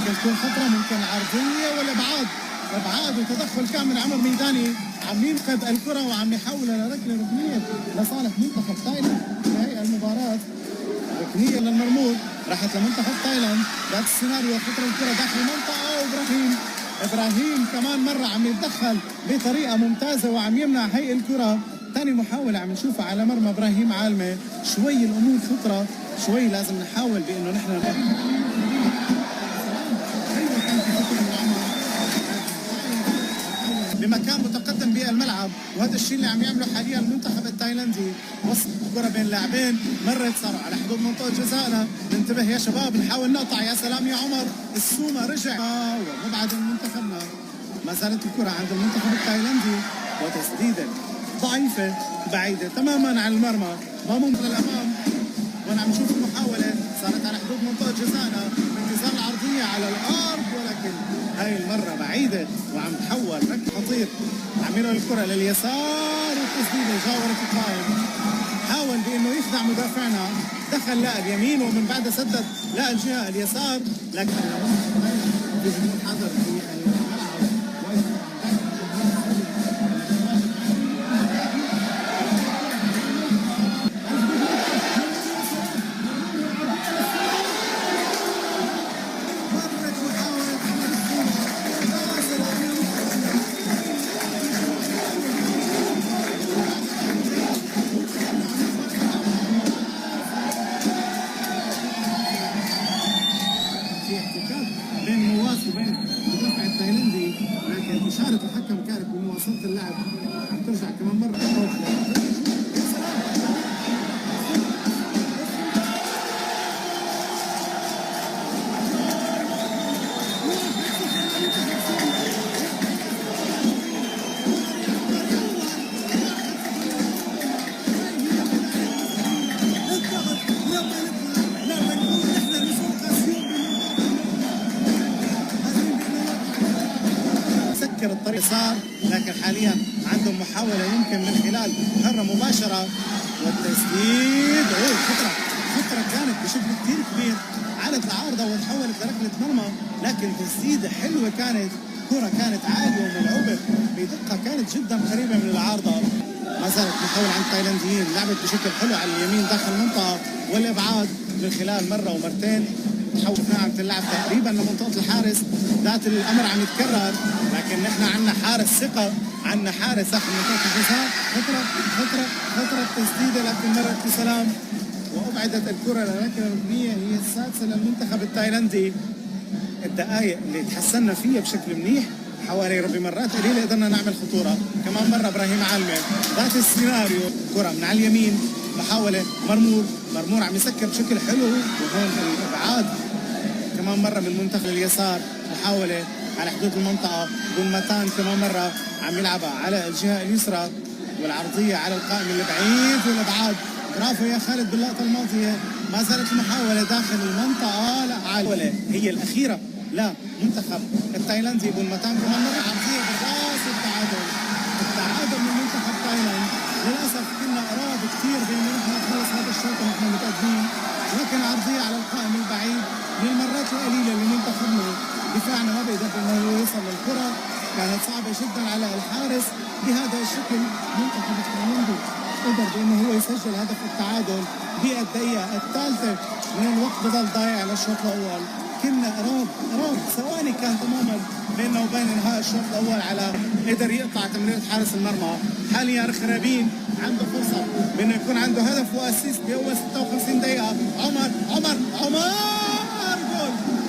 ممكن تكون خطره، ممكن عرضيه والابعاد، ابعاد وتدخل كامل عمر ميداني عم ينقذ الكره وعم يحولها لركله ركنيه لصالح منتخب تايلاند في هي المباراه. ركنيه للمرمود راحت لمنتخب تايلاند. ذات السيناريو خطر الكره داخل المنطقه ابراهيم كمان مره عم يتدخل بطريقه ممتازه وعم يمنع هي الكره. ثاني محاوله عم نشوفها على مرمى ابراهيم عالمه. شوي الامور خطره، شوي لازم نحاول بانه نحن بمكان متقدم بالملعب، وهذا الشيء اللي عم يعمله حاليا المنتخب التايلاندي. وسط الكره بين لاعبين، مرت صاروا على حدود منطقه جزائنا. ننتبه يا شباب، نحاول نقطع. يا سلام يا عمر، السومه رجع ومبعد من منتخبنا. ما زالت الكره عند المنتخب التايلاندي وتسديده ضعيفه بعيده تماما عن المرمى، ما ممكن للامام. وانا عم نشوف المحاوله صارت على حدود منطقه جزائنا، انتزال عرضيه على الارض، ولكن هاي المره بعيده وعم تحول ركله خطير. عم يرى الكره لليسار والتسديده جاورت القائم. حاول بانه يخدع مدافعنا، دخل لا اليمين ومن بعدها سدد لا الجهه اليسار، لكن لازم حذر في الملعب. وبين المدافع التايلندي، لكن اشاره الحكم كانت بمواصله اللعب. عم ترجع كمان مره الطريق صار، لكن حاليا عندهم محاولة يمكن من خلال حرة مباشرة والتسديد. خطرة كانت بشكل كثير كبير، عادت لعارضة وتحولت لركلة مرمى، لكن تسديدة حلوة كانت. كرة كانت عالية وملعوبة بدقة، كانت جدا قريبة من العارضة. ما زالت محاولة عن التايلانديين، لعبت بشكل حلو على اليمين داخل المنطقة والإبعاد من خلال مرة ومرتين. شفناها عم تلعب تقريبا لمنطقة الحارس. ذات الأمر عم يتكرر، لكن نحن عندنا حارس ثقة، عندنا حارس داخل منطقة الجزاء. خطرة تسديدة لكن مرت بسلام، وأبعدت الكرة لركلة ركنية هي السادسة للمنتخب التايلندي. الدقائق اللي تحسنا فيها بشكل منيح حوالي بمرات قليلة قدرنا نعمل خطورة. كمان مرة إبراهيم عالمة ذات السيناريو، كرة من على اليمين، محاولة مرمور عم يسكر بشكل حلو، وهون الإبعاد كمان مرة من منتخب اليسار. محاولة على حدود المنطقة، بولماتان كمان مرة عم يلعبها على الجهة اليسرى، والعرضية على القائم البعيد والابعاد. برافو يا خالد باللقطة الماضية. ما زالت المحاولة داخل المنطقة، لا عالية هي الأخيرة لا منتخب التايلاندي. بولماتان كمان مرة عرضية بالراس التعادل من منتخب تايلاند. للأسف كنا قراب كثير بأنه نحن نخلص هذا الشوط ونحن متقدمين، لكن عرضية على القائم البعيد. من المرات القليلة اللي منتخبنا دفاعنا ما بيقدر انه يوصل للكرة، كانت صعبة جدا على الحارس. بهذا الشكل منتخب التايلاندي قدر بانه هو يسجل هدف التعادل بالدقيقة الثالثة من الوقت، بضل ضايع للشوط الأول. كنا قراب ثواني كان تماما بيننا وبين انهاء الشوط الأول على قدر يقطع تمريرة حارس المرمى. حاليا رخرابين عنده فرصة بانه يكون عنده هدف واسيست بأول 56 دقيقة. عمر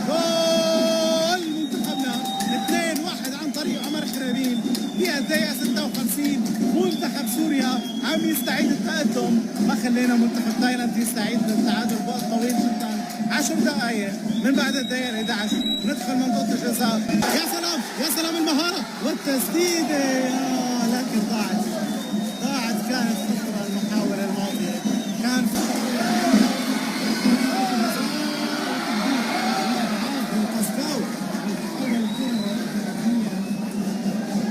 جول منتخبنا 2-1 عن طريق عمر خرابين بالدقيقة 56. منتخب سوريا عم يستعيد التقدم، ما خلينا منتخب تايلاند يستعيد التعادل بوقت طويل جدا. 10 دقائق من بعد الدقيقة 11 ندخل منطقة الجزاء. يا سلام المهارة والتسديدة، لكن ضاعت كانت خطرة المحاولة الماضية. كان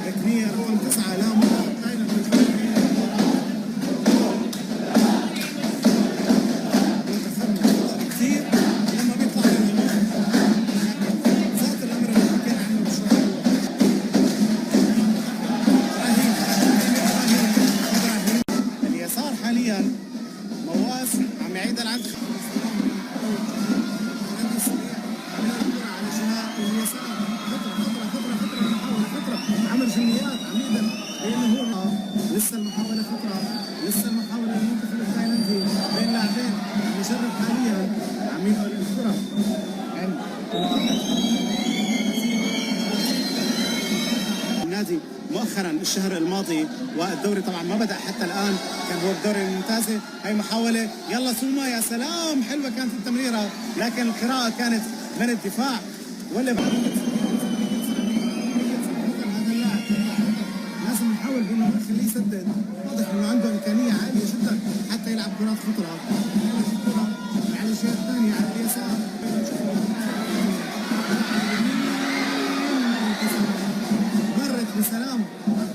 ركنية رقم 9 لا منتخب تايلاند منتخبنا كثير لما بيطلع النادي مؤخرا الشهر الماضي، والدوري طبعا ما بدأ حتى الآن، كان هو الدوري الممتازة. هي محاولة، يلا سوما، يا سلام، حلوة كانت التمريرة، لكن القراءة كانت من الدفاع. ولا لازم نحاول انه نخليه يسدد، واضح انه عنده امكانيه عاليه جدا حتى يلعب كرات خطره. على الجهه الثانيه على اليسار مرت بسلام،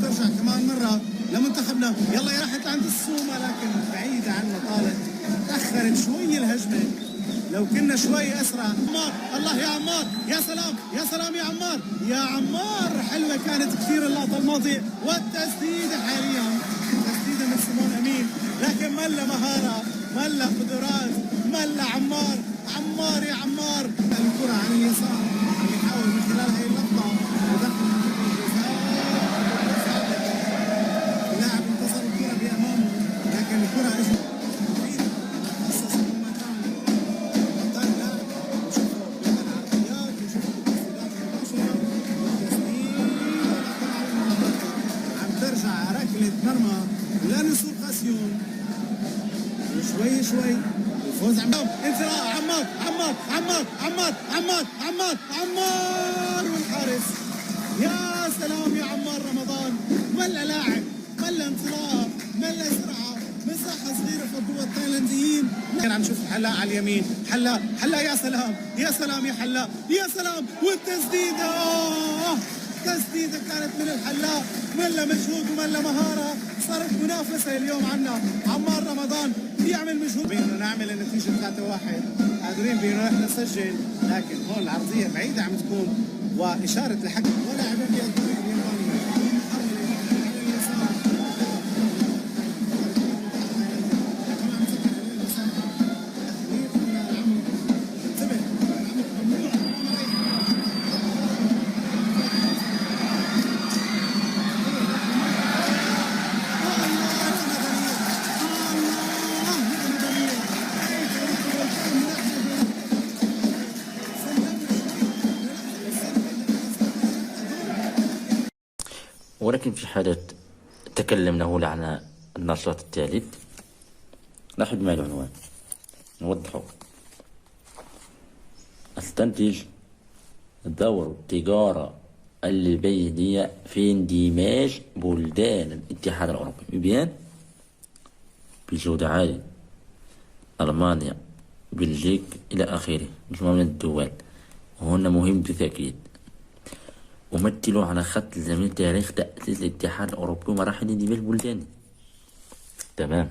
ترجع كمان مره لمنتخبنا. يلا يا راحت عند السومه، لكن بعيده عنا طالت، تاخرت شوي الهجمه، لو كنا شوي اسرع. عمار، الله يا عمار، يا سلام يا سلام يا عمار، يا عمار، حلوه كانت كثير اللقطه الماضيه. والتسديده حاليا تسديده من سيمون امين، لكن ملا مهاره، ملا قدرات، ملا عمار، عمار يا عمار. الكره عن اليسار عم يحاول من خلال هي اللقطه يدخل اللاعب، انتصر الكره بامامه، لكن الكره اجت مرمى لنسور قاسيون، شوي شوي الفوز. انطلاق عمار عمار عمار عمار عمار عمار عمار، والحارس، يا سلام يا عمار رمضان، ملا لاعب، ملا انطلاق، ملا سرعه، مساحه صغيره فضوا التايلانديين. كان عم نشوف حلاق على اليمين، حلاق حلاق، يا سلام يا سلام يا حلاق، يا سلام، والتسديده تسديده كانت من الحلاق، ملا مجهود وملا مهاره، صارت منافسه اليوم عنا. عمار رمضان بيعمل مجهود بانه نعمل النتيجه 3-1، قادرين بانه احنا نسجل، لكن هون العرضيه بعيده عم تكون، واشاره لحق ولاعب الطريق الياباني. ولكن في حالة تكلمنا هنا عن النشاط الثالث، لاحظ معي العنوان، نوضحه: استنتج دور التجارة البينية في اندماج بلدان الاتحاد الأوروبي. بيان بجودة عالية، ألمانيا، بلجيك إلى آخره، مجموعة من الدول. وهنا مهم بالتأكيد أمثل على خط زمن تاريخ تأسيس الاتحاد الأوروبي ومراحل اندماج بلدانه. تمام.